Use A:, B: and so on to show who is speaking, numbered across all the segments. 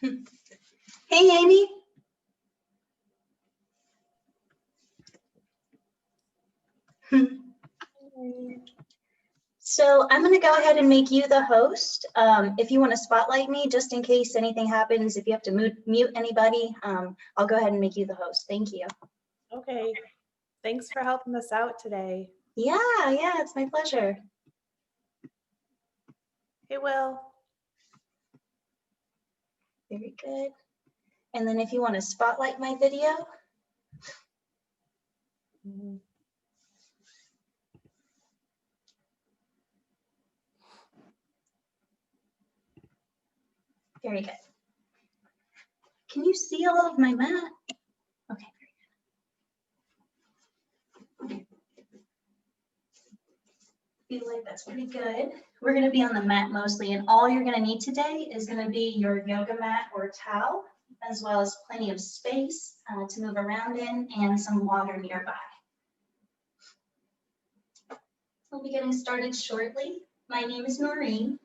A: Hey, Amy. So I'm going to go ahead and make you the host. If you want to spotlight me, just in case anything happens, if you have to mute anybody, I'll go ahead and make you the host. Thank you.
B: Okay. Thanks for helping us out today.
A: Yeah, it's my pleasure.
B: Hey, Will.
A: Very good. And then if you want to spotlight my video. Very good. Can you see all of my mat? Okay, very good. Feel like that's pretty good. We're going to be on the mat mostly, and all you're going to need today is going to be your yoga mat or towel, as well as plenty of space to move around in and some water nearby. We'll be getting started shortly. My name is Noreen.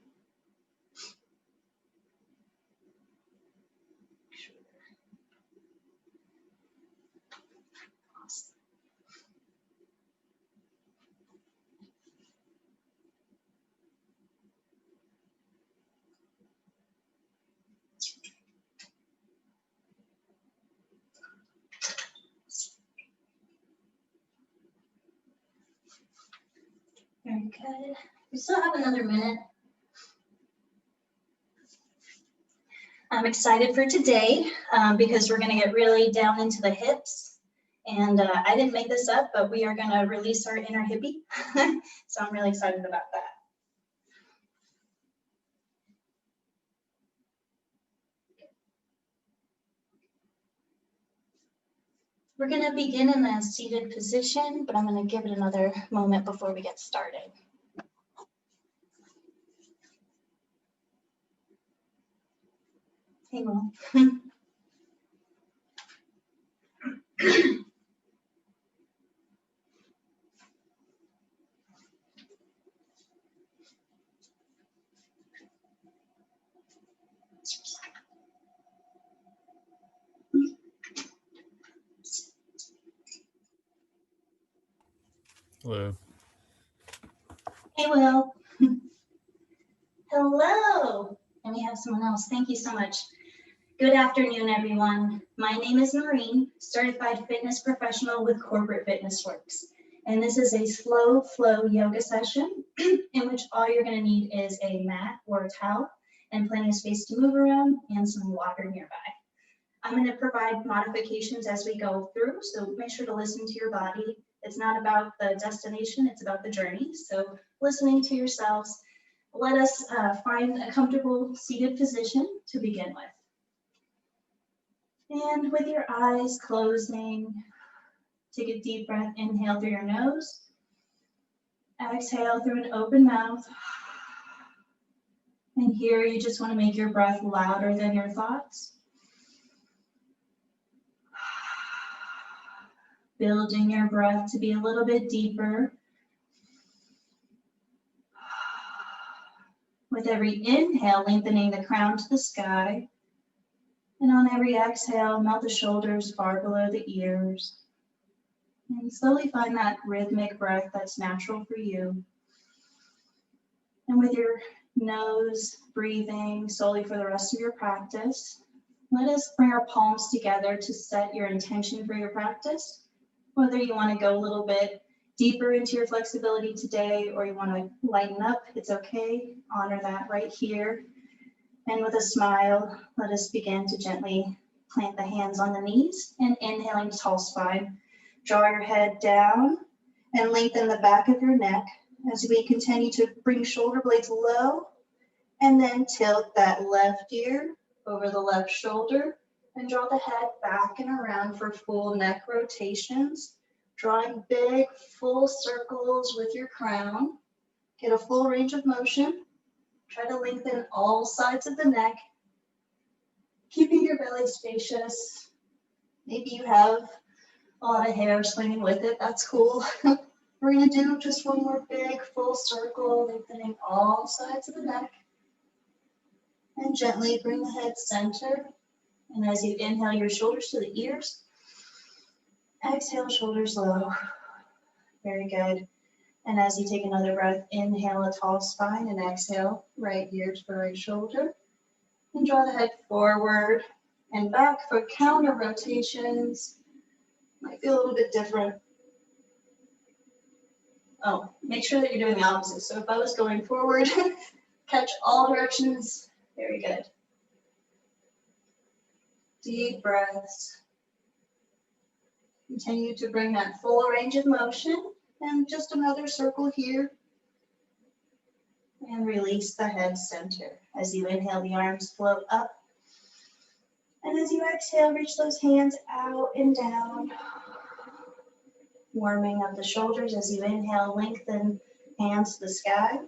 A: Very good. We still have another minute. I'm excited for today because we're going to get really down into the hips. And I didn't make this up, but we are going to release our inner hippie. So I'm really excited about that. We're going to begin in a seated position, but I'm going to give it another moment before we get started. Hey, Will.
C: Hello.
A: Hey, Will. Hello. And we have someone else. Thank you so much. Good afternoon, everyone. My name is Noreen, certified fitness professional with Corporate Fitness Works. And this is a slow flow yoga session in which all you're going to need is a mat or a towel and plenty of space to move around and some water nearby. I'm going to provide modifications as we go through, so make sure to listen to your body. It's not about the destination, it's about the journey. So listening to yourselves, let us find a comfortable seated position to begin with. And with your eyes closing, take a deep breath, inhale through your nose, exhale through an open mouth. And here you just want to make your breath louder than your thoughts. Building your breath to be a little bit deeper. With every inhale, lengthening the crown to the sky. And on every exhale, melt the shoulders far below the ears. And slowly find that rhythmic breath that's natural for you. And with your nose breathing solely for the rest of your practice, let us bring our palms together to set your intention for your practice. Whether you want to go a little bit deeper into your flexibility today or you want to lighten up, it's okay. Honor that right here. And with a smile, let us begin to gently plant the hands on the knees and inhaling tall spine. Draw your head down and lengthen the back of your neck as we continue to bring shoulder blades low and then tilt that left ear over the left shoulder and draw the head back and around for full neck rotations. Drawing big full circles with your crown. Get a full range of motion. Try to lengthen all sides of the neck, keeping your belly spacious. Maybe you have a lot of hair swinging with it, that's cool. We're gonna do just one more big full circle, lengthening all sides of the neck. And gently bring the head center. And as you inhale, your shoulders to the ears. Exhale, shoulders low. Very good. And as you take another breath, inhale a tall spine and exhale, right ear to the right shoulder. And draw the head forward and back for counter rotations. Might feel a little bit different. Oh, make sure that you're doing the opposite. So if I was going forward, catch all directions. Very good. Deep breaths. Continue to bring that full range of motion. And just another circle here. And release the head center. As you inhale, the arms float up. And as you exhale, reach those hands out and down. Warming up the shoulders as you inhale, lengthen hands to the sky.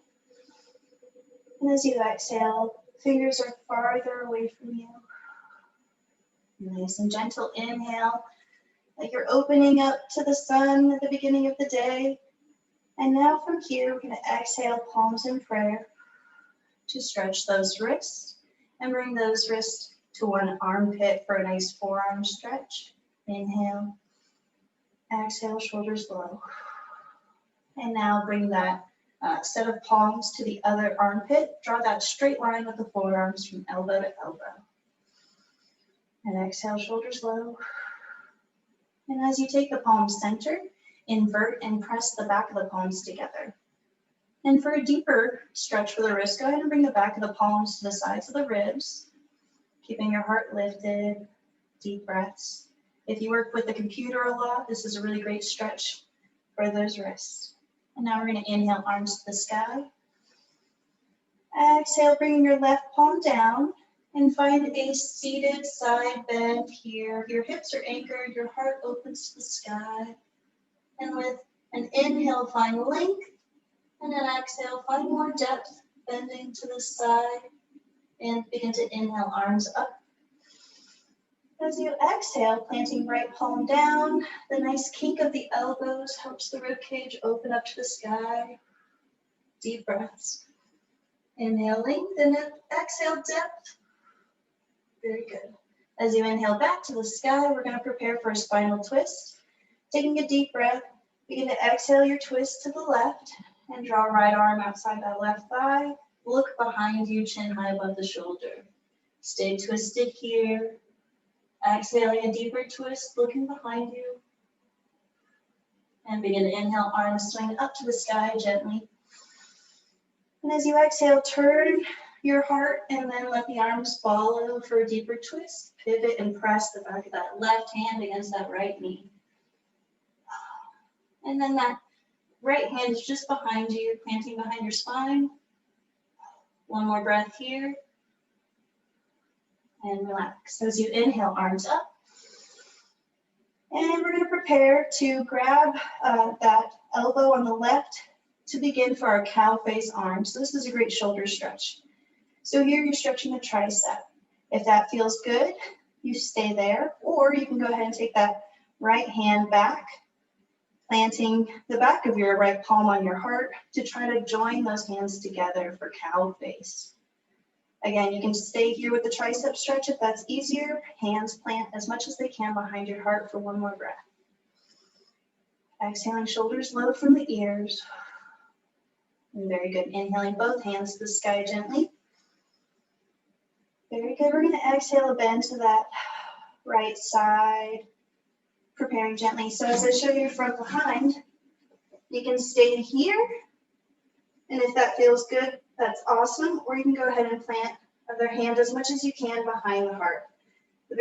A: And as you exhale, fingers are farther away from you. Nice and gentle inhale, like you're opening up to the sun at the beginning of the day. And now from here, we're going to exhale, palms in prayer, to stretch those wrists and bring those wrists to one armpit for a nice forearm stretch. Inhale. Exhale, shoulders low. And now bring that set of palms to the other armpit. Draw that straight line with the forearms from elbow to elbow. And exhale, shoulders low. And as you take the palms center, invert and press the back of the palms together. And for a deeper stretch for the wrist, go ahead and bring the back of the palms to the sides of the ribs, keeping your heart lifted, deep breaths. If you work with the computer a lot, this is a really great stretch for those wrists. And now we're going to inhale, arms to the sky. Exhale, bringing your left palm down and find a seated side bend here. Your hips are anchored, your heart opens to the sky. And with an inhale, find length. And an exhale, find more depth, bending to the side. And begin to inhale, arms up. As you exhale, planting right palm down, the nice kink of the elbows helps the rib cage open up to the sky. Deep breaths. Inhale, lengthen it. Exhale, depth. Very good. As you inhale back to the sky, we're going to prepare for a spinal twist. Taking a deep breath, begin to exhale your twist to the left and draw right arm outside that left thigh. Look behind you, chin high above the shoulder. Stay twisted here. Exhaling a deeper twist, looking behind you. And begin to inhale, arms swing up to the sky gently. And as you exhale, turn your heart and then let the arms follow for a deeper twist. Pivot and press the back of that left hand against that right knee. And then that right hand is just behind you, planting behind your spine. One more breath here. And relax. As you inhale, arms up. And we're going to prepare to grab that elbow on the left to begin for our cow face arms. So this is a great shoulder stretch. So here you're stretching the tricep. If that feels good, you stay there, or you can go ahead and take that right hand back, planting the back of your right palm on your heart to try to join those hands together for cow face. Again, you can stay here with the tricep stretch if that's easier. Hands plant as much as they can behind your heart for one more breath. Exhaling, shoulders low from the ears. And very good. Inhaling both hands to the sky gently. Very good. We're going to exhale a bend to that right side. Preparing gently. So as I show you from behind, you can stay here. And if that feels good, that's awesome. Or you can go ahead and plant other hand as much as you can behind the heart. The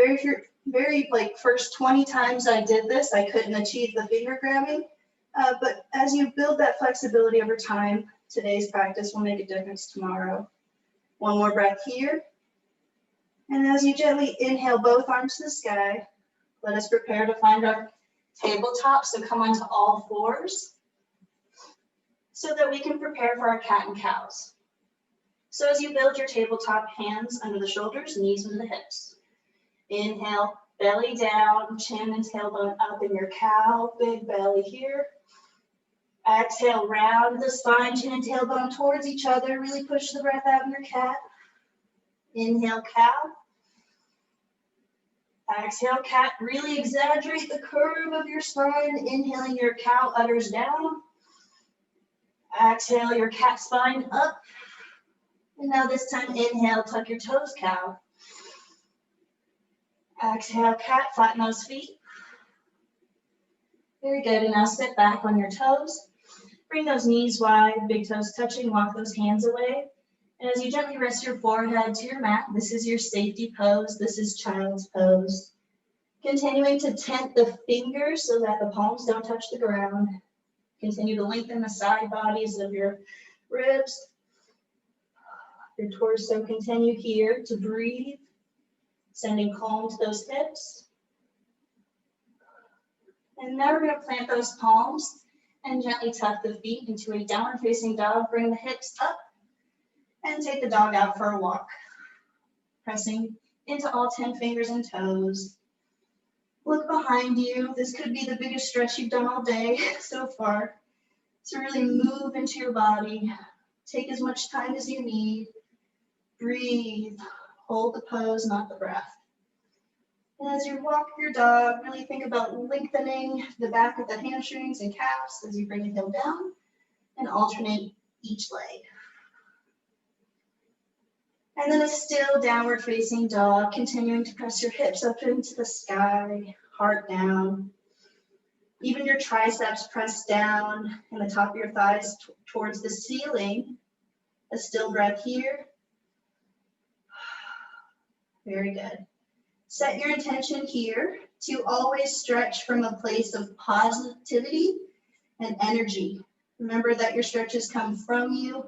A: very first 20 times I did this, I couldn't achieve the finger grabbing. But as you build that flexibility over time, today's practice will make a difference tomorrow. One more breath here. And as you gently inhale both arms to the sky, let us prepare to find our tabletop. So come onto all fours so that we can prepare for our cat and cows. So as you build your tabletop, hands under the shoulders, knees under the hips. Inhale, belly down, chin and tailbone up in your cow, big belly here. Exhale, round the spine, chin and tailbone towards each other. Really push the breath out in your cat. Inhale, cow. Exhale, cat. Really exaggerate the curve of your spine. Inhaling your cow udders down. Exhale your cat spine up. And now this time, inhale, tuck your toes, cow. Exhale, cat, flatten those feet. Very good, and now sit back on your toes. Bring those knees wide, big toes touching, walk those hands away. And as you gently rest your forehead to your mat, this is your safety pose. This is child's pose. Continuing to tent the fingers so that the palms don't touch the ground. Continue to lengthen the side bodies of your ribs. Your torso, continue here to breathe, sending calm to those hips. And now we're going to plant those palms and gently tuck the feet into a downward facing dog. Bring the hips up and take the dog out for a walk. Pressing into all 10 fingers and toes. Look behind you. This could be the biggest stretch you've done all day so far. So really move into your body. Take as much time as you need. Breathe. Hold the pose, not the breath. And as you walk your dog, really think about lengthening the back of the hamstrings and calves as you bring the heel down and alternate each leg. And then a still downward facing dog, continuing to press your hips up into the sky, heart down. Even your triceps press down and the top of your thighs towards the ceiling. A still breath here. Very good. Set your intention here to always stretch from a place of positivity and energy. Remember that your stretches come from you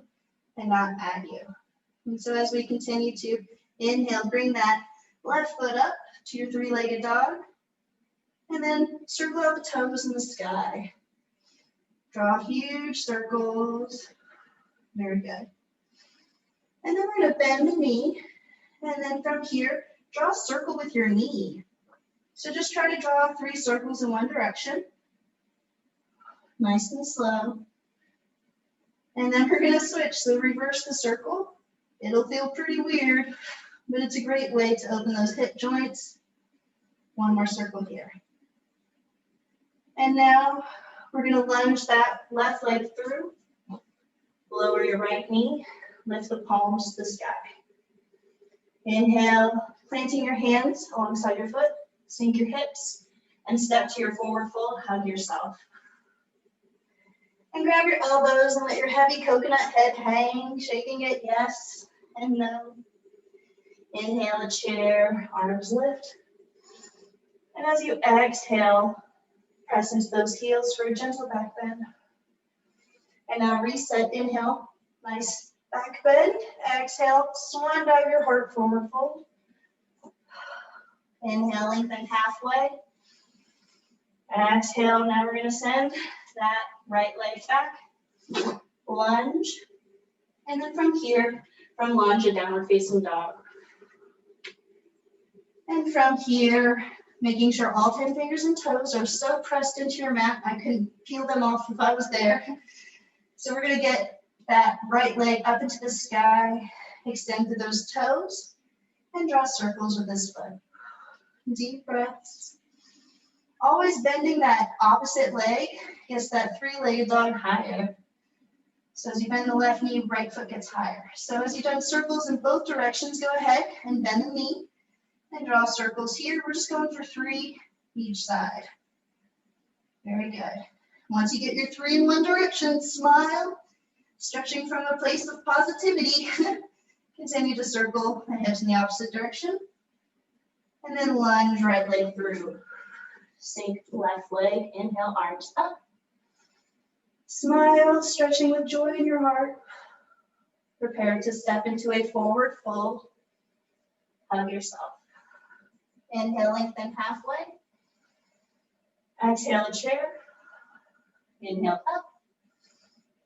A: and not at you. And so as we continue to inhale, bring that left foot up to your three-legged dog. And then circle out the toes in the sky. Draw huge circles. Very good. And then we're going to bend the knee. And then from here, draw a circle with your knee. So just try to draw 3 circles in one direction. Nice and slow. And then we're going to switch. So reverse the circle. It'll feel pretty weird, but it's a great way to open those hip joints. One more circle here. And now we're going to lunge that left leg through. Lower your right knee. Lift the palms to the sky. Inhale, planting your hands alongside your foot. Sink your hips and step to your forward fold. Hug yourself. And grab your elbows and let your heavy coconut head hang, shaking it yes and no. Inhale, a chair, arms lift. And as you exhale, press into those heels for a gentle back bend. And now reset, inhale, nice back bend. Exhale, swan dive your heart forward fold. Inhale, lengthen halfway. Exhale, now we're going to send that right leg back. Lunge. And then from here, from lunge, a downward facing dog. And from here, making sure all 10 fingers and toes are so pressed into your mat, I couldn't peel them off if I was there. So we're going to get that right leg up into the sky, extend through those toes, and draw circles with this foot. Deep breaths. Always bending that opposite leg gets that three-legged dog higher. So as you bend the left knee, right foot gets higher. So as you've done circles in both directions, go ahead and bend the knee and draw circles here. We're just going for 3 each side. Very good. Once you get your 3 in one direction, smile, stretching from a place of positivity. Continue to circle the hips in the opposite direction. And then lunge right leg through. Sink left leg, inhale, arms up. Smile, stretching with joy in your heart. Prepare to step into a forward fold. Hug yourself. Inhale, lengthen halfway. Exhale, a chair. Inhale, up.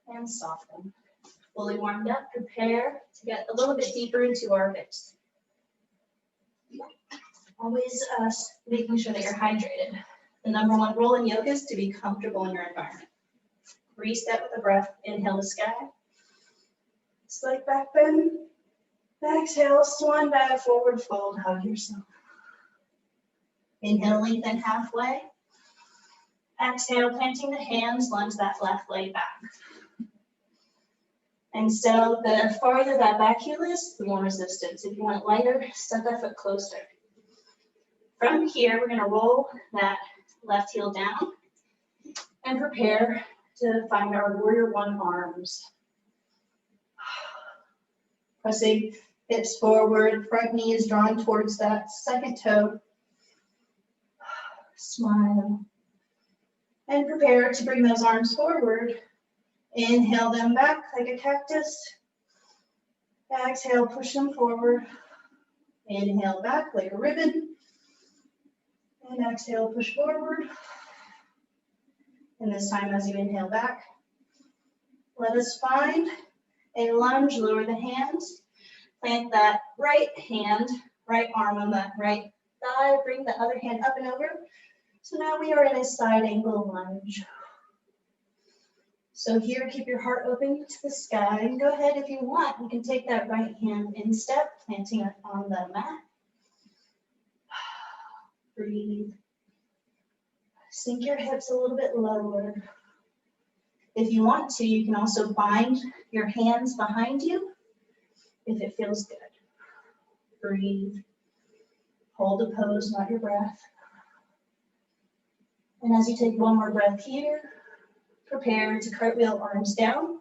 A: And soften. Fully warmed up, prepare to get a little bit deeper into our hips. Always making sure that you're hydrated. The #1 rule in yoga is to be comfortable in your environment. Reset with a breath. Inhale to sky. Slight back bend. Exhale, swan dive, forward fold, hug yourself. Inhale, lengthen halfway. Exhale, planting the hands, lunge that left leg back. And so the farther that back heel is, the more resistance. If you want it lighter, step that foot closer. From here, we're going to roll that left heel down and prepare to find our warrior one arms. Pressing hips forward, front knee is drawn towards that second toe. Smile. And prepare to bring those arms forward. Inhale them back like a cactus. Exhale, push them forward. Inhale back like a ribbon. And exhale, push forward. And this time as you inhale back, let us find a lunge, lower the hands. Plant that right hand, right arm on that right thigh. Bring the other hand up and over. So now we are in a side angle lunge. So here, keep your heart open to the sky. And go ahead if you want. You can take that right hand in step, planting it on the mat. Breathe. Sink your hips a little bit lower. If you want to, you can also bind your hands behind you if it feels good. Breathe. Hold the pose, not your breath. And as you take one more breath here, prepare to cartwheel arms down.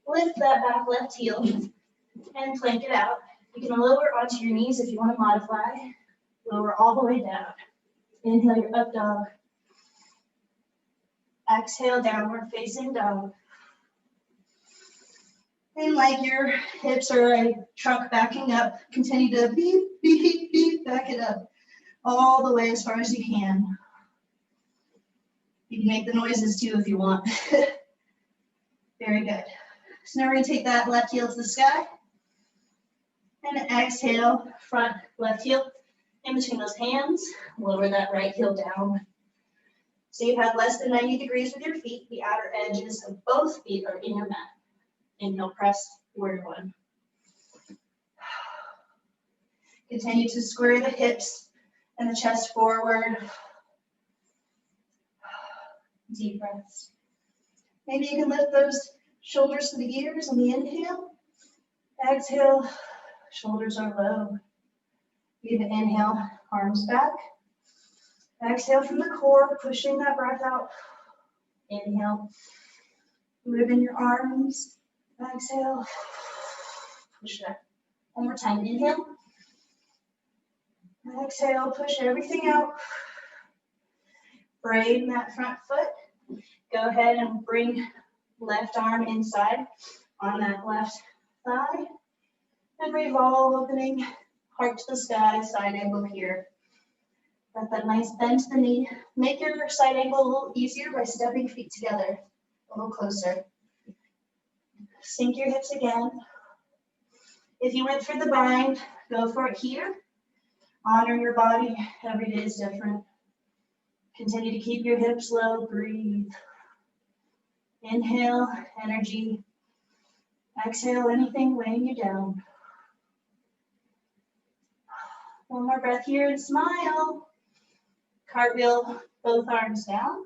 A: Lift that back left heel and plank it out. You can lower onto your knees if you want to modify. Lower all the way down. Inhale your up dog. Exhale, downward facing dog. And like your hips are a truck backing up, continue to beep, beep, beep, back it up all the way as far as you can. You can make the noises too if you want. Very good. So now we're going to take that left heel to the sky. And exhale, front left heel in between those hands. Lower that right heel down. So you have less than 90 degrees with your feet. The outer edges of both feet are in your mat. Inhale, press, warrior one. Continue to square the hips and the chest forward. Deep breaths. Maybe you can lift those shoulders to the ears on the inhale. Exhale, shoulders are low. You can inhale, arms back. Exhale from the core, pushing that breath out. Inhale, ribbon your arms. Exhale, push it up. One more time, inhale. Exhale, push everything out. Braid that front foot. Go ahead and bring left arm inside on that left thigh. And revolve, opening heart to the sky, side angle here. Got that nice bend to the knee. Make your side angle a little easier by stepping feet together, a little closer. Sink your hips again. If you went for the bind, go for it here. Honor your body. Every day is different. Continue to keep your hips low. Breathe. Inhale, energy. Exhale, anything weighing you down. One more breath here and smile. Cartwheel both arms down.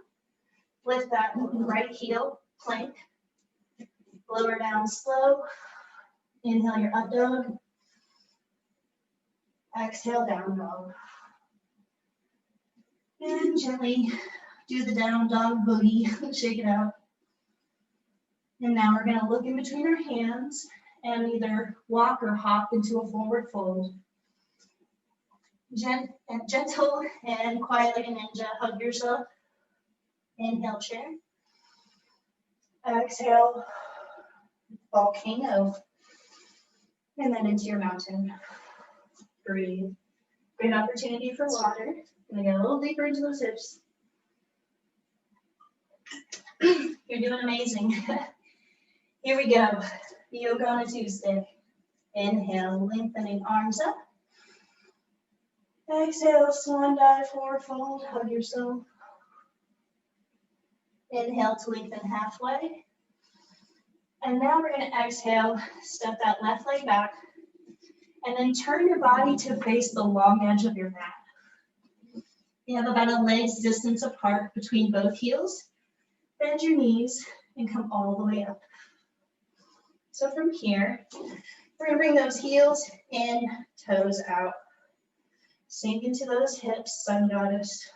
A: Lift that right heel, plank. Lower down slow. Inhale your up dog. Exhale, down dog. And gently do the down dog boogie. Shake it out. And now we're going to look in between our hands and either walk or hop into a forward fold. Gentle and quiet like a ninja. Hug yourself. Inhale, chair. Exhale, volcano. And then into your mountain. Breathe. Great opportunity for water. Gonna get a little deeper into those hips. You're doing amazing. Here we go. Yoga on a Tuesday. Inhale, lengthening arms up. Exhale, swan dive, forward fold. Hug yourself. Inhale to lengthen halfway. And now we're going to exhale, step that left leg back And then turn your body to face the long edge of your mat. You have about a leg's distance apart between both heels. Bend your knees and come all the way up. So from here, we're gonna bring those heels in, toes out. Sink into those hips, sun goddess.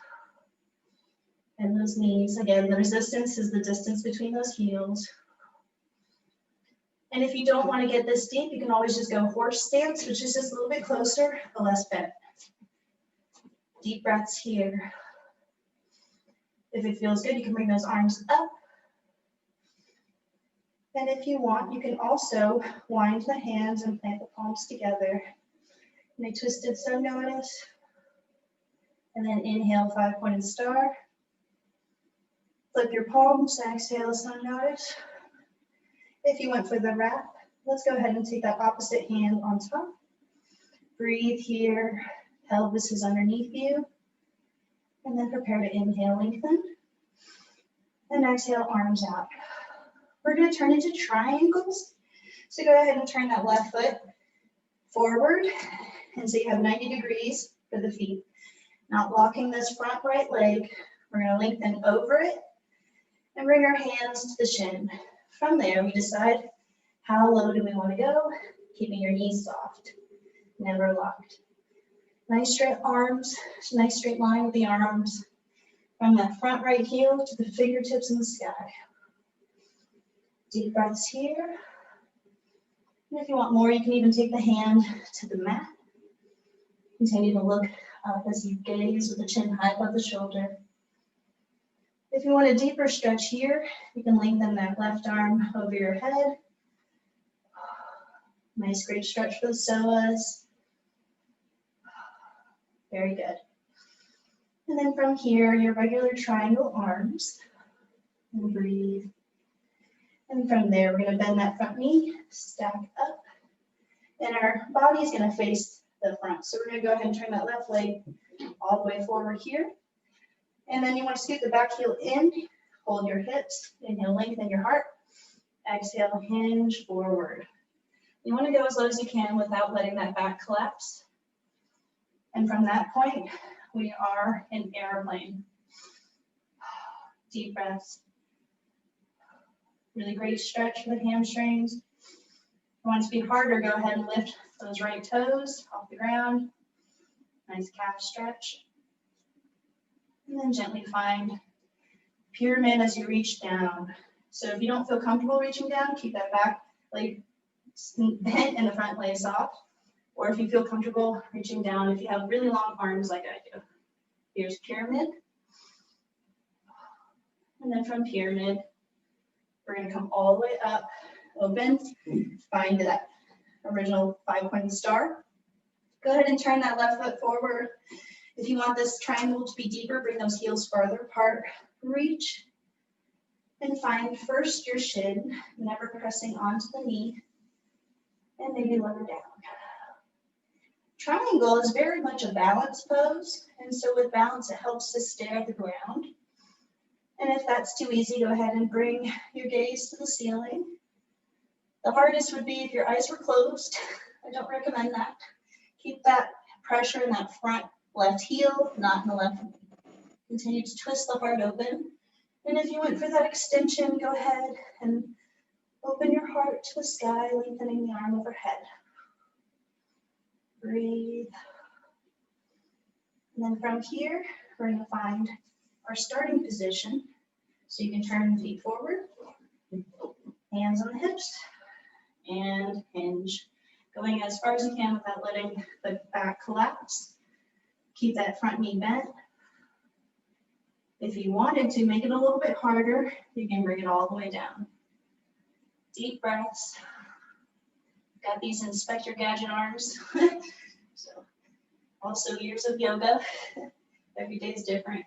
A: And those knees. Again, the resistance is the distance between those heels. And if you don't want to get this deep, you can always just go horse stance, which is just a little bit closer, but less bent. Deep breaths here. If it feels good, you can bring those arms up. And if you want, you can also wind the hands and plant the palms together in a twisted sun goddess. And then inhale, 5-pointed star. Flip your palms, exhale, sun goddess. If you went for the wrap, let's go ahead and take that opposite hand on top. Breathe here, pelvis is underneath you. And then prepare to inhale, lengthen. And exhale, arms out. We're gonna turn into triangles. So go ahead and turn that left foot forward. And so you have 90 degrees for the feet. Not locking this front right leg. We're gonna lengthen over it and bring our hands to the shin. From there, we decide how low do we want to go, keeping your knees soft, never locked. Nice straight arms, nice straight line with the arms. From that front right heel to the fingertips in the sky. Deep breaths here. And if you want more, you can even take the hand to the mat. Continue to look up as you gaze with the chin high above the shoulder. If you want a deeper stretch here, you can lengthen that left arm over your head. Nice great stretch for the psoas. Very good. And then from here, your regular triangle arms. And breathe. And from there, we're going to bend that front knee, stack up. And our body is going to face the front. So we're going to go ahead and turn that left leg all the way forward here. And then you want to scoot the back heel in, hold your hips, inhale, lengthen your heart. Exhale, hinge forward. You want to go as low as you can without letting that back collapse. And from that point, we are in airplane. Deep breaths. Really great stretch for the hamstrings. If you want it to be harder, go ahead and lift those right toes off the ground. Nice calf stretch. And then gently find pyramid as you reach down. So if you don't feel comfortable reaching down, keep that back leg bent and the front leg soft. Or if you feel comfortable reaching down, if you have really long arms like I do. Here's pyramid. And then from pyramid, we're going to come all the way up, open, find that original 5-pointed star. Go ahead and turn that left foot forward. If you want this triangle to be deeper, bring those heels farther apart. Reach and find first your shin, never pressing onto the knee, and maybe lower down. Triangle is very much a balance pose, and so with balance, it helps to stare at the ground. And if that's too easy, go ahead and bring your gaze to the ceiling. The hardest would be if your eyes were closed. I don't recommend that. Keep that pressure in that front left heel, not in the left. Continue to twist the heart open. And if you went for that extension, go ahead and open your heart to the sky, lengthening the arm overhead. Breathe. And then from here, we're going to find our starting position. So you can turn the feet forward, hands on the hips, and hinge. Going as far as you can without letting the back collapse. Keep that front knee bent. If you wanted to make it a little bit harder, you can bring it all the way down. Deep breaths. Got these Inspector Gadget arms. So also years of yoga. Every day is different.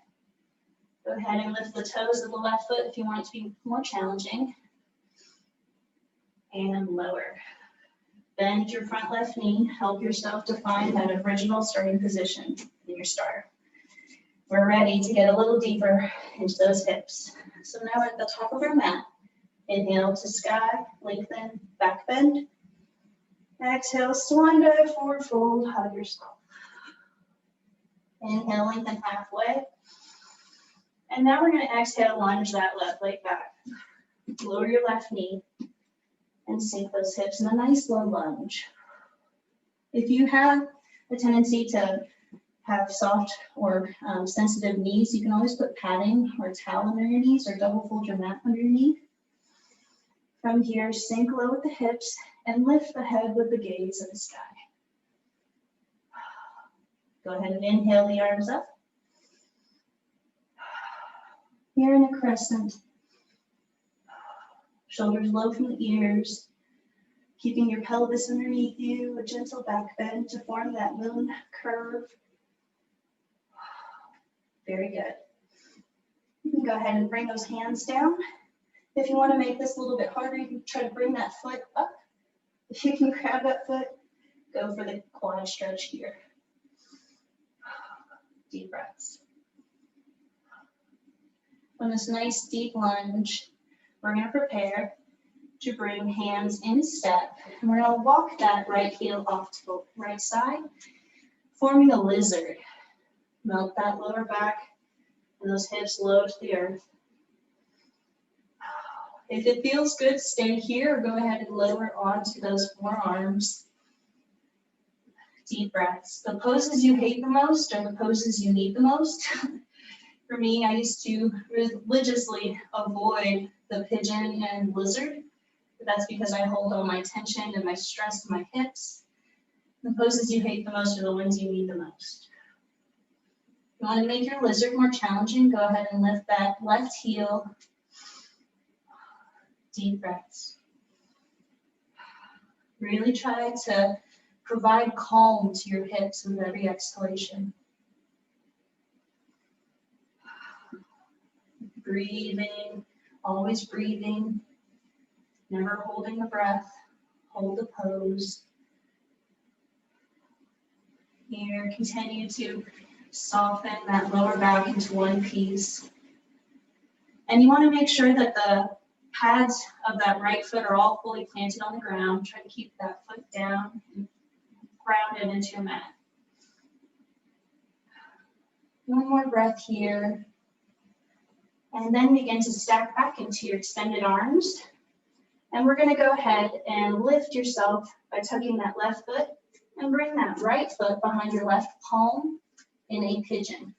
A: Go ahead and lift the toes of the left foot if you want it to be more challenging. And lower. Bend your front left knee. Help yourself to find that original starting position in your star. We're ready to get a little deeper into those hips. So now we're at the top of our mat. Inhale to sky, lengthen, back bend. Exhale, swan dive, forward fold, hug yourself. Inhale, lengthen halfway. And now we're going to exhale, lunge that left leg back. Lower your left knee and sink those hips in a nice low lunge. If you have a tendency to have soft or sensitive knees, you can always put padding or towel under your knees or double fold your mat under your knee. From here, sink low with the hips and lift the head with the gaze of the sky. Go ahead and inhale the arms up. Here in a crescent. Shoulders low from the ears. Keeping your pelvis underneath you, a gentle back bend to form that moon curve. Very good. You can go ahead and bring those hands down. If you want to make this a little bit harder, you can try to bring that foot up. If you can grab that foot, go for the quad stretch here. Deep breaths. On this nice deep lunge, we're going to prepare to bring hands in step. And we're going to walk that right heel off to the right side, forming a lizard. Melt that lower back and those hips low to the earth. If it feels good, stay here or go ahead and lower onto those forearms. Deep breaths. The poses you hate the most are the poses you need the most. For me, I used to religiously avoid the pigeon and lizard. But that's because I hold all my tension and my stress in my hips. The poses you hate the most are the ones you need the most. If you want to make your lizard more challenging, go ahead and lift that left heel. Deep breaths. Really try to provide calm to your hips with every exhalation. Breathing, always breathing, never holding the breath. Hold the pose. Here, continue to soften that lower back into one piece. And you want to make sure that the pads of that right foot are all fully planted on the ground. Try to keep that foot down and grounded into your mat. One more breath here. And then begin to stack back into your extended arms. And we're going to go ahead and lift yourself by tucking that left foot and bring that right foot behind your left palm in a pigeon.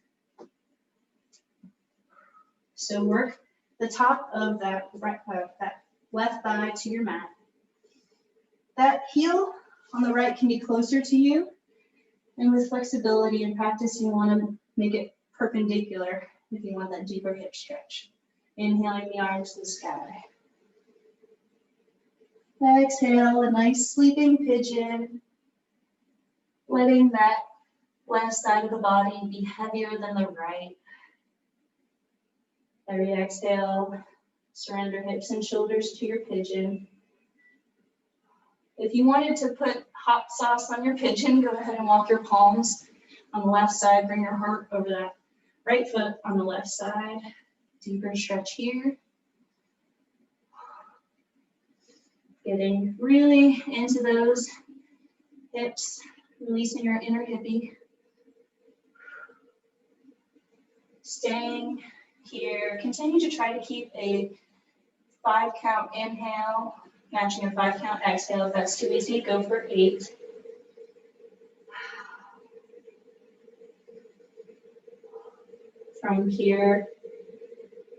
A: So work the top of that left thigh to your mat. That heel on the right can be closer to you. And with flexibility and practice, you want to make it perpendicular if you want that deeper hip stretch. Inhaling the arms to the sky. Exhale, a nice sleeping pigeon. Letting that left side of the body be heavier than the right. Every exhale, surrender hips and shoulders to your pigeon. If you wanted to put hot sauce on your pigeon, go ahead and walk your palms on the left side. Bring your heart over that right foot on the left side. Deeper stretch here. Getting really into those hips, releasing your inner hippie. Staying here. Continue to try to keep a 5-count inhale, matching a 5-count exhale. If that's too easy, go for 8. From here,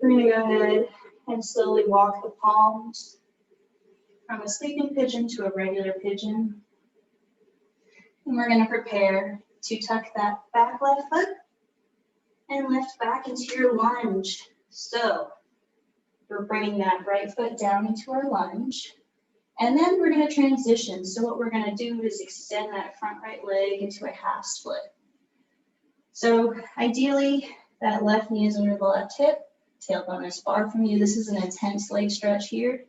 A: we're going to go ahead and slowly walk the palms from a sleeping pigeon to a regular pigeon. And we're going to prepare to tuck that back left foot and lift back into your lunge. So we're bringing that right foot down into our lunge. And then we're going to transition. So what we're going to do is extend that front right leg into a half split. So ideally, that left knee is under the left hip, tailbone is far from you. This is an intense leg stretch here.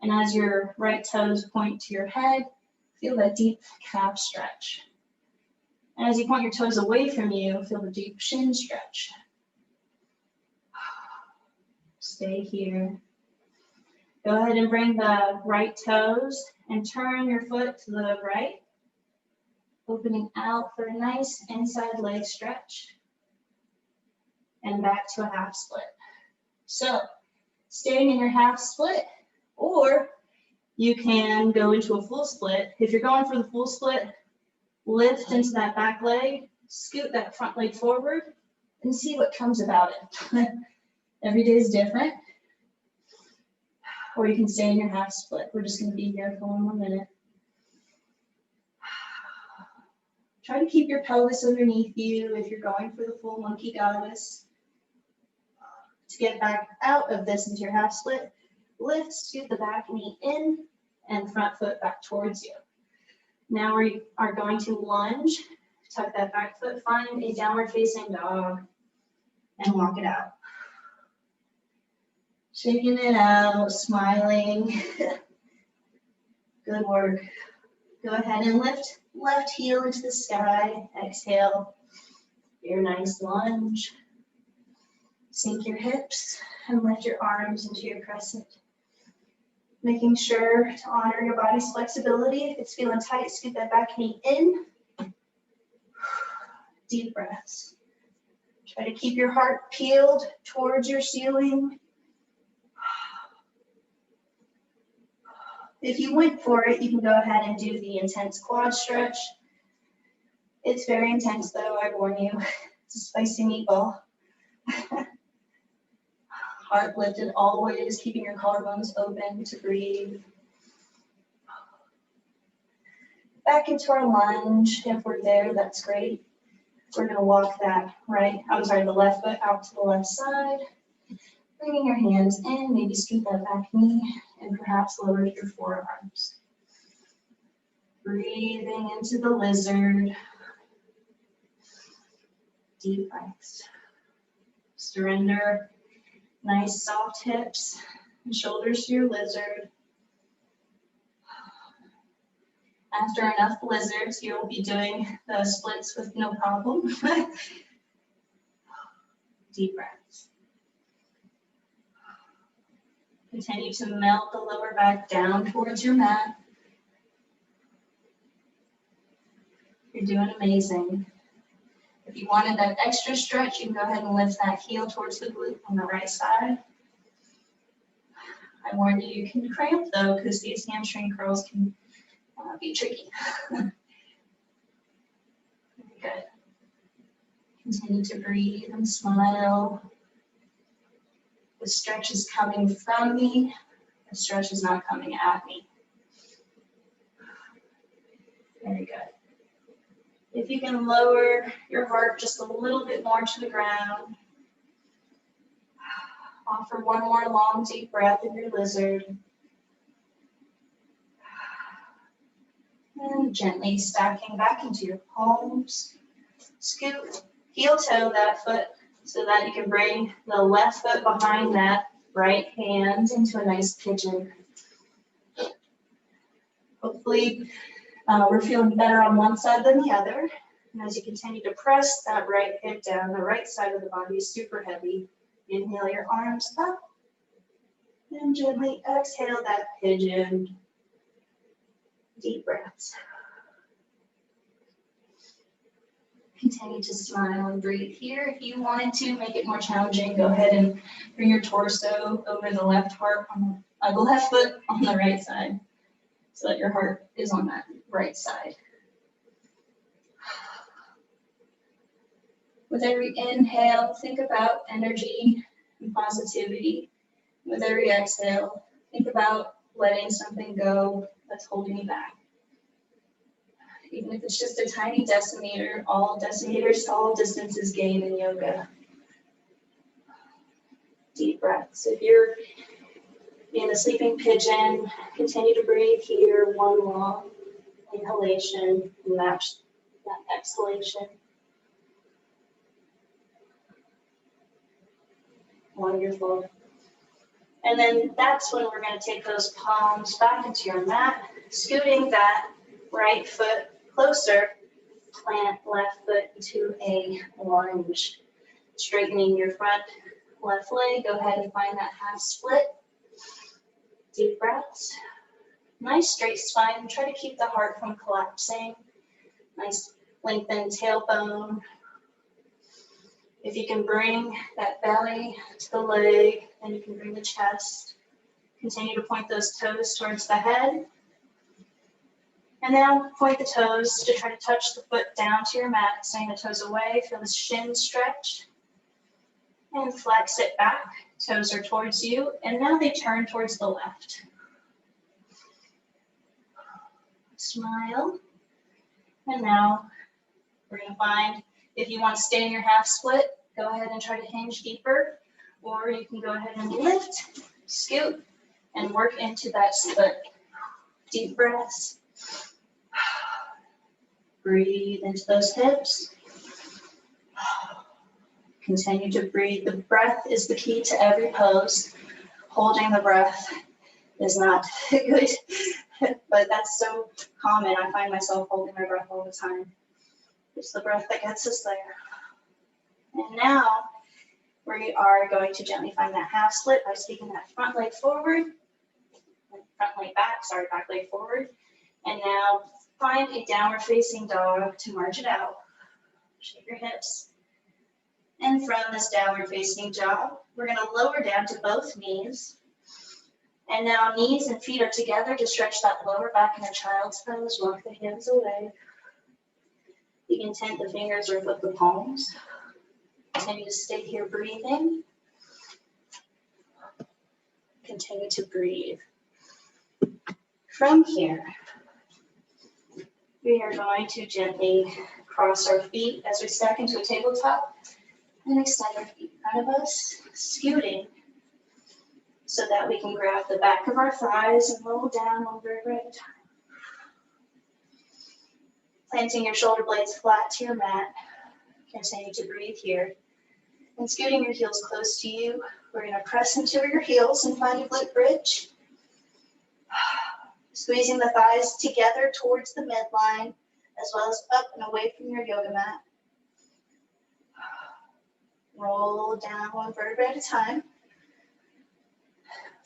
A: And as your right toes point to your head, feel that deep calf stretch. And as you point your toes away from you, feel the deep shin stretch. Stay here. Go ahead and bring the right toes and turn your foot to the right, opening out for a nice inside leg stretch and back to a half split. So staying in your half split, or you can go into a full split. If you're going for the full split, lift into that back leg, scoot that front leg forward, and see what comes about it. Every day is different. Or you can stay in your half split. We're just going to be here for 1 more minute. Try to keep your pelvis underneath you if you're going for the full monkey goddess. To get back out of this into your half split, lift, scoot the back knee in, and front foot back towards you. Now we are going to lunge, tuck that back foot, find a downward facing dog, and walk it out. Shaking it out, smiling. Good work. Go ahead and lift left heel into the sky. Exhale. Your nice lunge. Sink your hips and lift your arms into your crescent. Making sure to honor your body's flexibility. If it's feeling tight, scoot that back knee in. Deep breaths. Try to keep your heart peeled towards your ceiling. If you went for it, you can go ahead and do the intense quad stretch. It's very intense though, I warn you. It's a spicy meatball. Heart lifted always, keeping your collarbones open to breathe. Back into our lunge. If we're there, that's great. We're gonna walk that the left foot out to the left side. Bringing your hands in, maybe scoot that back knee, and perhaps lower your forearms. Breathing into the lizard. Deep breaths. Surrender. Nice soft hips and shoulders to your lizard. After enough lizards, you'll be doing the splits with no problem. Deep breaths. Continue to melt the lower back down towards your mat. You're doing amazing. If you wanted that extra stretch, you can go ahead and lift that heel towards the glute on the right side. I warn you, you can cramp though, because these hamstring curls can be tricky. Very good. Continue to breathe and smile. The stretch is coming from me. The stretch is not coming at me. Very good. If you can lower your heart just a little bit more to the ground. Offer one more long, deep breath in your lizard. And gently stacking back into your palms. Scoot, heel toe that foot so that you can bring the left foot behind that right hand into a nice pigeon. Hopefully, we're feeling better on one side than the other. And as you continue to press that right hip down, the right side of the body is super heavy. Inhale your arms up. And gently exhale that pigeon. Deep breaths. Continue to smile and breathe here. If you wanted to make it more challenging, go ahead and bring your torso over the left foot on the right side, so that your heart is on that right side. With every inhale, think about energy and positivity. With every exhale, think about letting something go that's holding you back. Even if it's just a tiny decimeter, all decimeters, all distances gained in yoga. Deep breaths. If you're in the sleeping pigeon, continue to breathe here, one long inhalation, match that exhalation. Wonderful. And then that's when we're going to take those palms back into your mat, scooting that right foot closer, plant left foot into a lunge. Straightening your front left leg, go ahead and find that half split. Deep breaths. Nice straight spine. Try to keep the heart from collapsing. Nice lengthened tailbone. If you can bring that belly to the leg, then you can bring the chest. Continue to point those toes towards the head. And now point the toes to try to touch the foot down to your mat, sending the toes away. Feel the shin stretch. And flex it back. Toes are towards you. And now they turn towards the left. Smile. And now we're going to find, if you want to stay in your half split, go ahead and try to hinge deeper. Or you can go ahead and lift, scoot, and work into that split. Deep breaths. Breathe into those hips. Continue to breathe. The breath is the key to every pose. Holding the breath is not good, but that's so common. I find myself holding my breath all the time. It's the breath that gets us there. And now we are going to gently find that half split by taking that front leg forward, front leg back, back leg forward. And now find a downward facing dog to march it out. Shake your hips. And from this downward facing dog, we're going to lower down to both knees. And now knees and feet are together to stretch that lower back in a child's pose. Walk the hands away. You can tent the fingers or flip the palms. Continue to stay here breathing. Continue to breathe. From here, we are going to gently cross our feet as we stack into a tabletop and extend our feet in front of us, scooting so that we can grab the back of our thighs and roll down one vertebra at a time. Planting your shoulder blades flat to your mat. Continue to breathe here. And scooting your heels close to you, we're going to press into your heels and find a glute bridge. Squeezing the thighs together towards the midline, as well as up and away from your yoga mat. Roll down one vertebra at a time.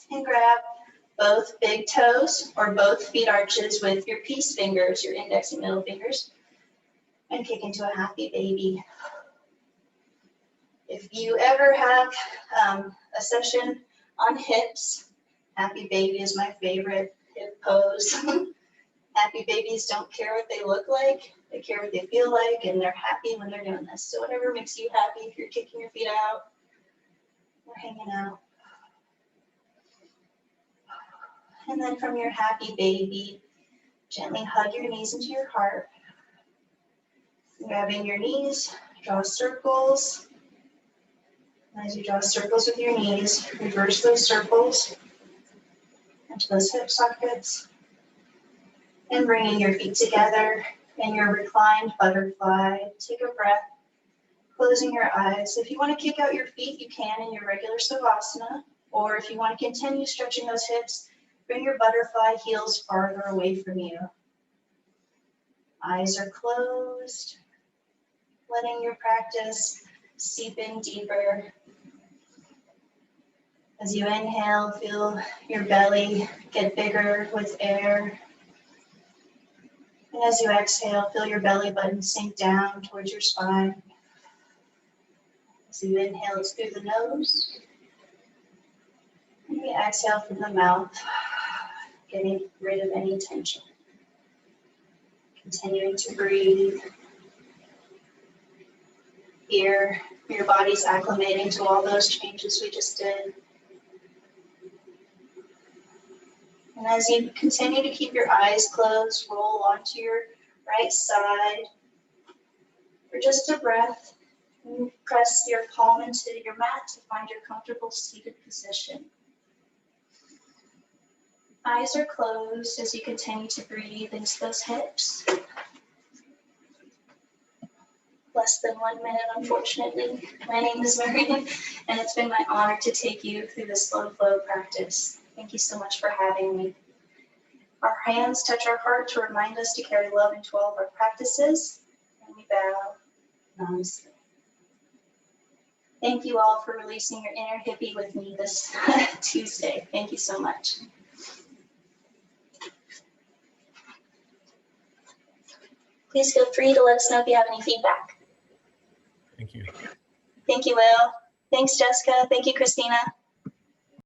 A: And grab both big toes or both feet arches with your peace fingers, your index and middle fingers, and kick into a happy baby. If you ever have a session on hips, happy baby is my favorite hip pose. Happy babies don't care what they look like, they care what they feel like, and they're happy when they're doing this. So whatever makes you happy, if you're kicking your feet out or hanging out. And then from your happy baby, gently hug your knees into your heart. Grabbing your knees, draw circles. As you draw circles with your knees, reverse those circles into those hip sockets. And bringing your feet together in your reclined butterfly. Take a breath, closing your eyes. If you want to kick out your feet, you can in your regular Savasana. Or if you want to continue stretching those hips, bring your butterfly heels farther away from you. Eyes are closed. Letting your practice seep in deeper. As you inhale, feel your belly get bigger with air. And as you exhale, feel your belly button sink down towards your spine. As you inhale, it's through the nose. And you exhale from the mouth, getting rid of any tension. Continuing to breathe. Here, your body's acclimating to all those changes we just did. And as you continue to keep your eyes closed, roll onto your right side for just a breath. And press your palm into your mat to find your comfortable seated position. Eyes are closed as you continue to breathe into those hips. Less than 1 minute, unfortunately. My name is Noreen, and it's been my honor to take you through this slow flow practice. Thank you so much for having me. Our hands touch our heart to remind us to carry love into all of our practices, and we bow. Namaste. Thank you all for releasing your inner hippie with me this Tuesday. Thank you so much. Please feel free to let us know if you have any feedback.
C: Thank you.
A: Thank you, Will. Thanks, Jessica. Thank you, Christina.